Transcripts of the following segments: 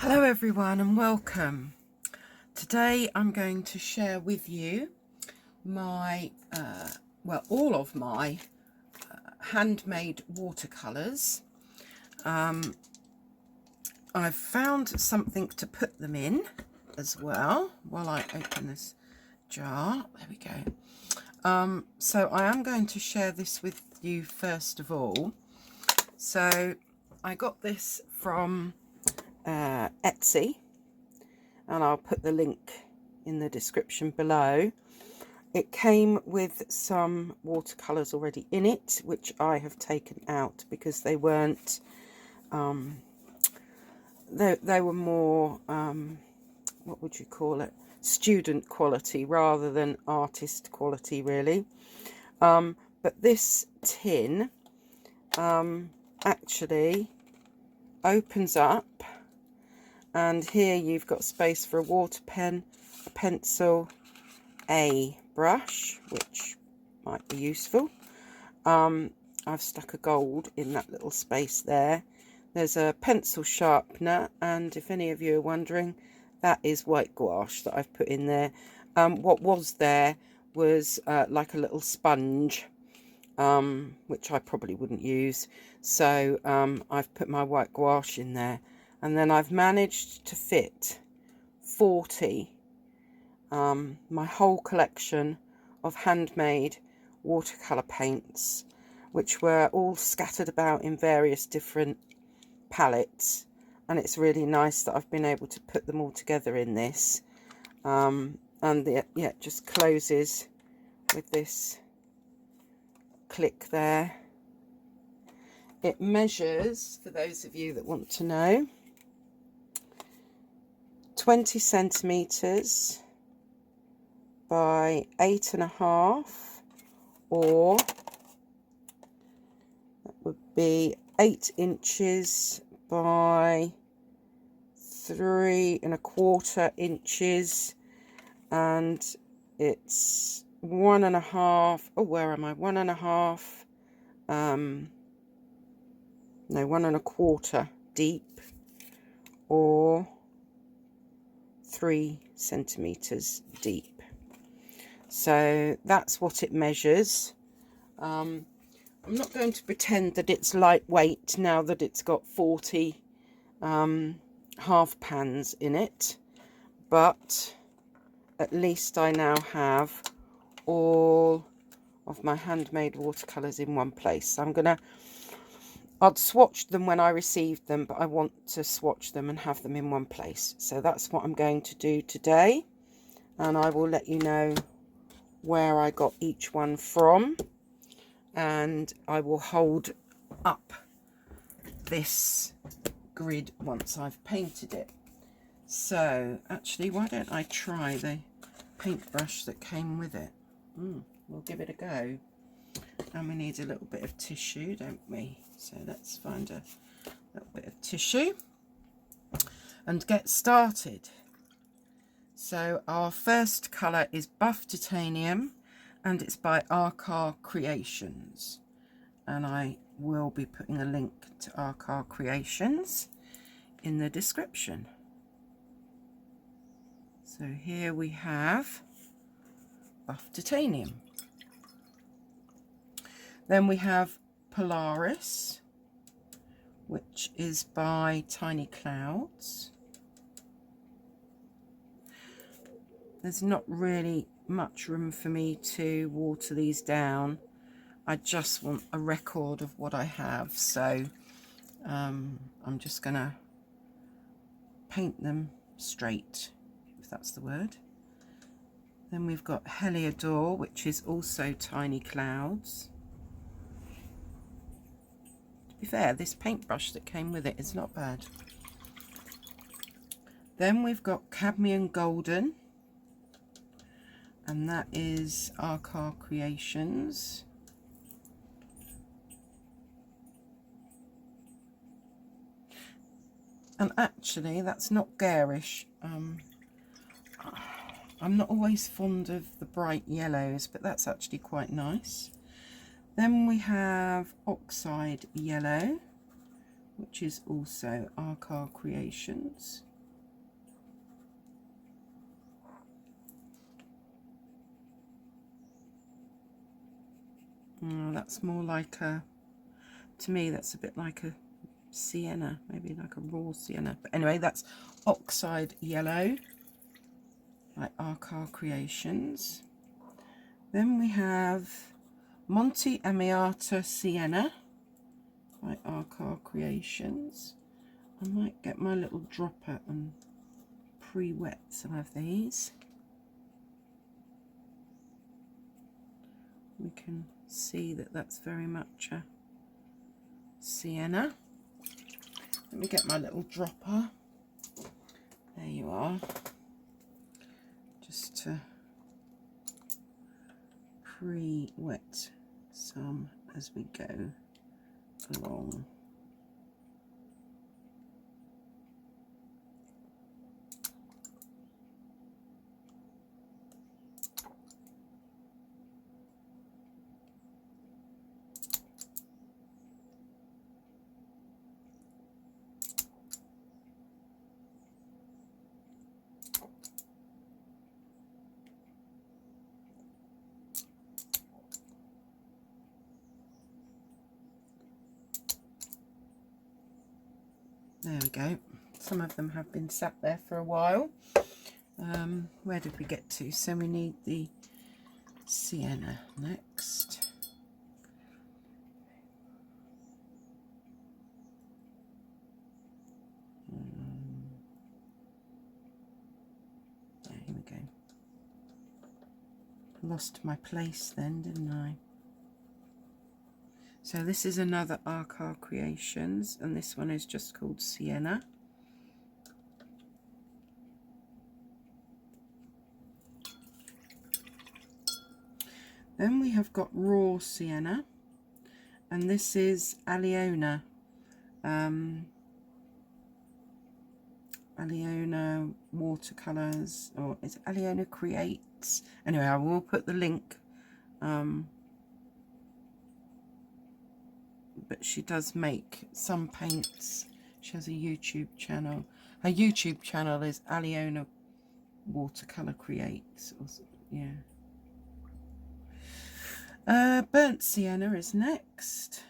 Hello everyone and welcome. Today I'm going to share with you my, all of my handmade watercolours. I've found something to put them in as well while I open this jar. There we go. So I am going to share this with you first of all. So I got this from Etsy, and I'll put the link in the description below. It came with some watercolours already in it, which I have taken out because they weren't they were more what would you call it, student quality rather than artist quality really. But this tin actually opens up, and here you've got space for a water pen, a pencil, a brush, which might be useful. I've stuck a gold in that little space there. There's a pencil sharpener, and if any of you are wondering, that is white gouache that I've put in there. What was there was like a little sponge, which I probably wouldn't use. So I've put my white gouache in there. And then I've managed to fit 40, my whole collection of handmade watercolour paints, which were all scattered about in various different palettes. And it's really nice that I've been able to put them all together in this. And it just closes with this click there. It measures, for those of you that want to know, 20 centimetres by 8.5, or that would be 8 inches by 3.25 inches, and it's 1.5, oh where am I, 1.5, no, 1.25 deep, or 3 centimetres deep. So that's what it measures. I'm not going to pretend that it's lightweight now that it's got 40 half pans in it, but at least I now have all of my handmade watercolours in one place. So I'd swatch them when I received them, but I want to swatch them and have them in one place. So that's what I'm going to do today, and I will let you know where I got each one from, and I will hold up this grid once I've painted it. So actually, why don't I try the paintbrush that came with it? We'll give it a go. And we need a little bit of tissue, don't we? So let's find a little bit of tissue and get started. So our first colour is Buff Titanium, and it's by Arcar Creations. And I will be putting a link to Arcar Creations in the description. So here we have Buff Titanium. Then we have Polaris, which is by Tiny Clouds. There's not really much room for me to water these down. I just want a record of what I have, so I'm just going to paint them straight, if that's the word. Then we've got Heliodor, which is also Tiny Clouds. To be fair, this paintbrush that came with it is not bad. Then we've got Cadmium Golden, and that is Arcar Creations. And actually, that's not garish. I'm not always fond of the bright yellows, but that's actually quite nice. Then we have Oxide Yellow, which is also Arcar Creations. That's more like a, to me that's a bit like a sienna, maybe like a raw sienna. But anyway, that's Oxide Yellow by Arcar Creations. Then we have Monte Amiata Sienna by Arcar Creations. I might get my little dropper and pre-wet some of these. We can see that that's very much a sienna. Let me get my little dropper. There you are. Just to pre-wet some as we go along. There we go. Some of them have been sat there for a while. Where did we get to? So we need the sienna next. There, here we go. Lost my place then, didn't I? So this is another Arcar Creations, and this one is just called Sienna. Then we have got Raw Sienna, and this is Aliona. Aliona Watercolours, or is it Aliona Creates? Anyway, I will put the link. But she does make some paints. She has a YouTube channel. Her YouTube channel is Aliona Watercolour Creates. Yeah. Burnt Sienna is next.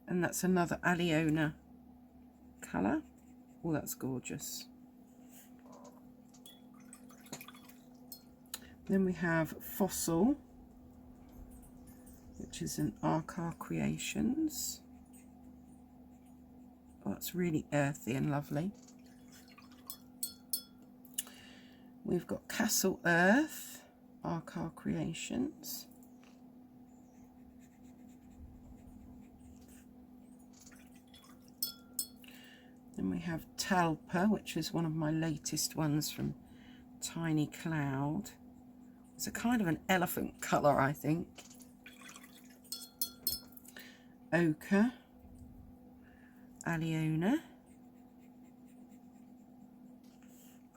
And that's another Aliona colour. Oh, that's gorgeous. Then we have Fossil, which is an Arcar Creations. Oh, it's really earthy and lovely. We've got Castle Earth, Arcar Creations. Then we have Talpa, which is one of my latest ones from Tiny Cloud. It's a kind of an elephant colour, I think. Ochre, Aliona,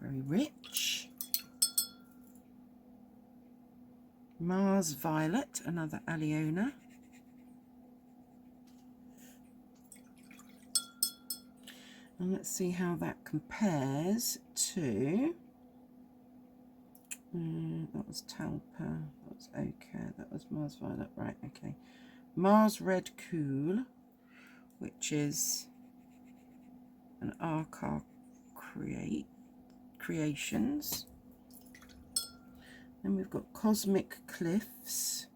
very rich. Mars Violet, another Aliona. And let's see how that compares to, that was Talpa, that was Ochre, that was Mars Violet, right, okay. Mars Red Cool, which is an Arcar Creations. Then we've got Cosmic Cliffs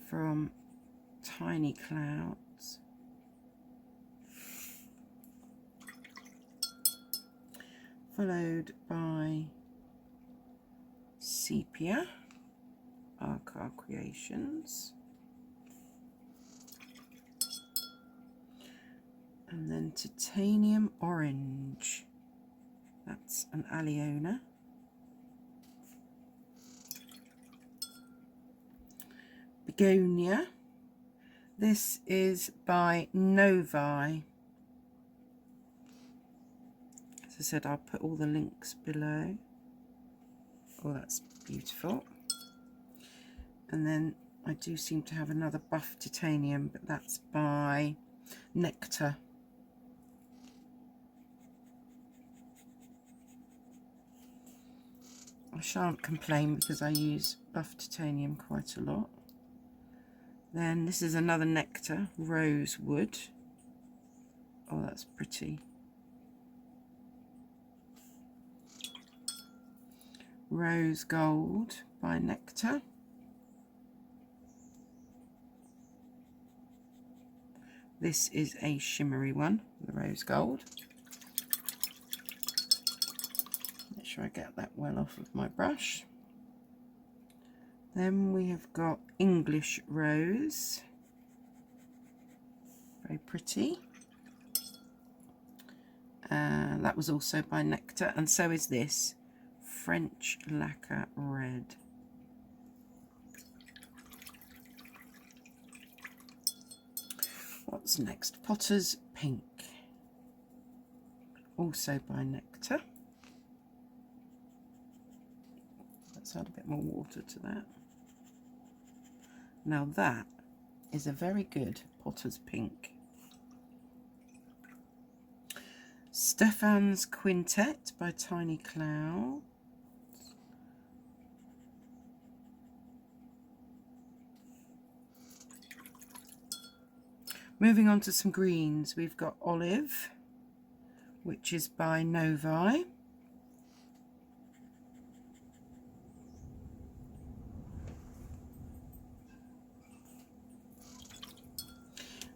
from Tiny Clouds. Followed by Sepia, Arcar Creations. And then Titanium Orange, that's an Aliona. Begonia, this is by Novi. As I said, I'll put all the links below. Oh, that's beautiful. And then I do seem to have another buff titanium, but that's by Nectar. I shan't complain because I use buff titanium quite a lot. Then this is another nectar, rosewood. Oh, that's pretty. Rose gold by Nectar. This is a shimmery one, the rose gold. Make sure I get that well off of my brush. Then we have got English rose. Very pretty. That was also by Nectar, and so is this French lacquer red. What's next? Potter's pink, also by Nectar. Let's add a bit more water to that. Now that is a very good Potter's pink. Stefan's Quintet by Tiny Cloud. Moving on to some greens, we've got Olive, which is by Novi.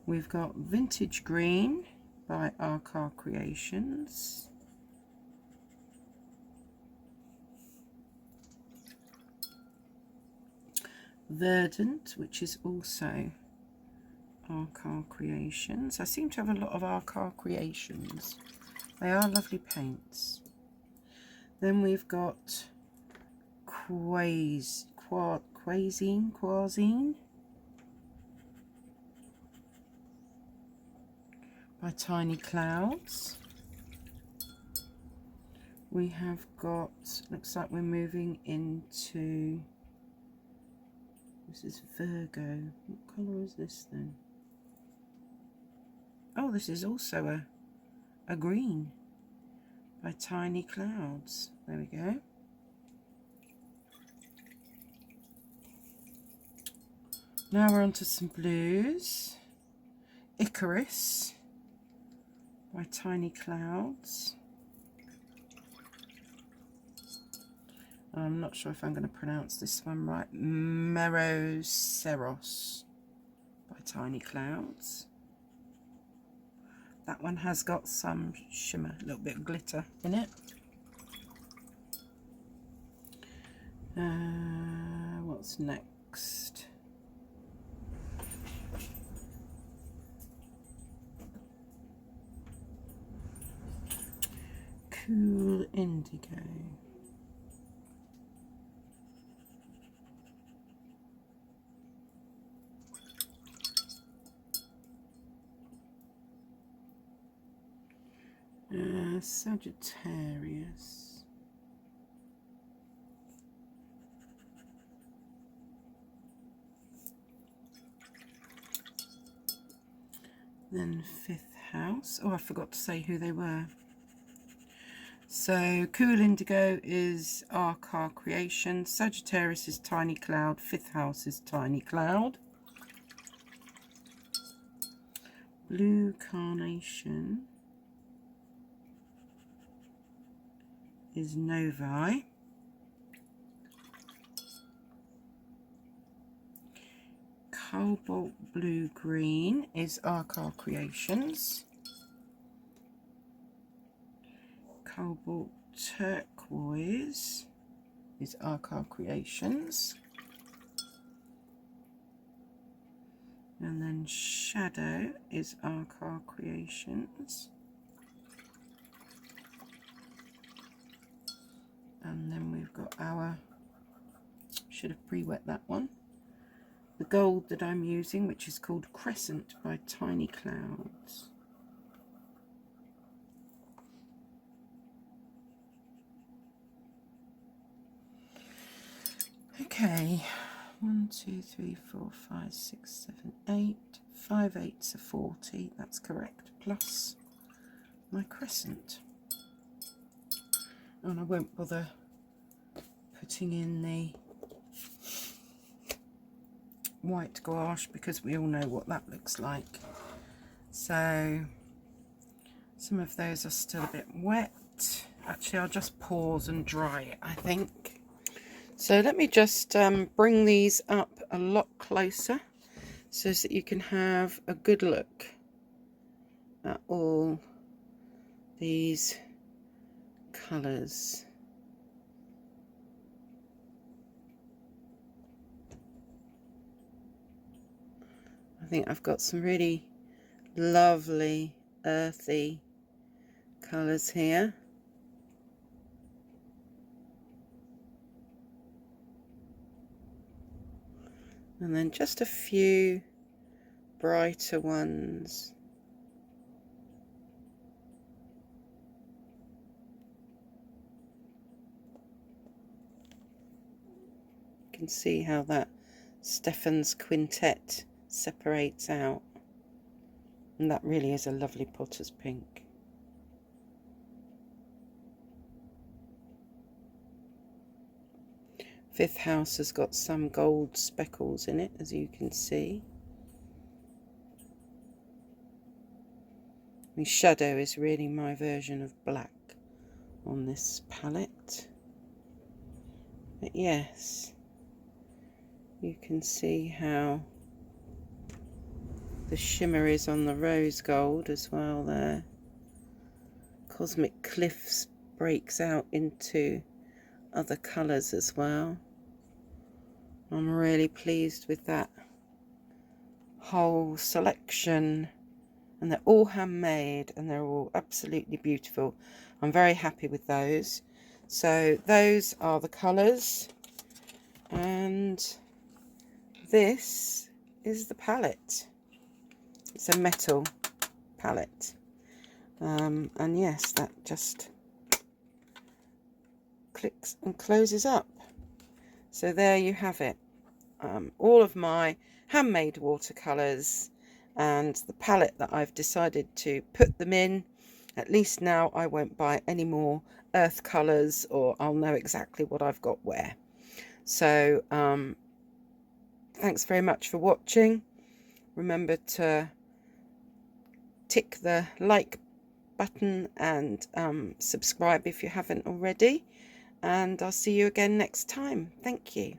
We've got Vintage Green by Arcar Creations. Verdant, which is also Arcar Creations. I seem to have a lot of Arcar Creations. They are lovely paints. Then we've got Quasine by Tiny Clouds. We have got, looks like we're moving into, this is Virgo. What colour is this then? Oh, this is also a green by Tiny Clouds. There we go. Now we're on to some blues. Icarus by Tiny Clouds. I'm not sure if I'm going to pronounce this one right. Meroceros by Tiny Clouds. That one has got some shimmer, a little bit of glitter in it. What's next? Cool Indigo. Sagittarius. Then Fifth House. Oh, I forgot to say who they were. So Cool Indigo is Arcar Creation, Sagittarius is Tiny Cloud, Fifth House is Tiny Cloud. Blue Carnation is Novi. Cobalt Blue Green is Arcar Creations. Cobalt Turquoise is Arcar Creations. And then Shadow is Arcar Creations. And then we've got our, should have pre-wet that one, the gold that I'm using, which is called Crescent by Tiny Clouds. Okay, 1, 2, 3, 4, 5, 6, 7, 8. 5 8s are 40, that's correct, plus my crescent. And I won't bother putting in the white gouache because we all know what that looks like. So some of those are still a bit wet. Actually, I'll just pause and dry it, I think. So let me just bring these up a lot closer so that you can have a good look at all these colours. I think I've got some really lovely earthy colours here. And then just a few brighter ones. You can see how that Stefan's Quintet separates out. And that really is a lovely potter's pink. Fifth house has got some gold speckles in it, as you can see. The shadow is really my version of black on this palette. But yes, you can see how the shimmer is on the rose gold as well there. Cosmic Cliffs breaks out into other colours as well. I'm really pleased with that whole selection, and they're all handmade and they're all absolutely beautiful. I'm very happy with those. So those are the colours, and this is the palette. It's a metal palette, and yes, that just clicks and closes up. So there you have it, all of my handmade watercolours and the palette that I've decided to put them in. At least now I won't buy any more earth colours, or I'll know exactly what I've got where. So thanks very much for watching. Remember to tick the like button and subscribe if you haven't already, and I'll see you again next time. Thank you.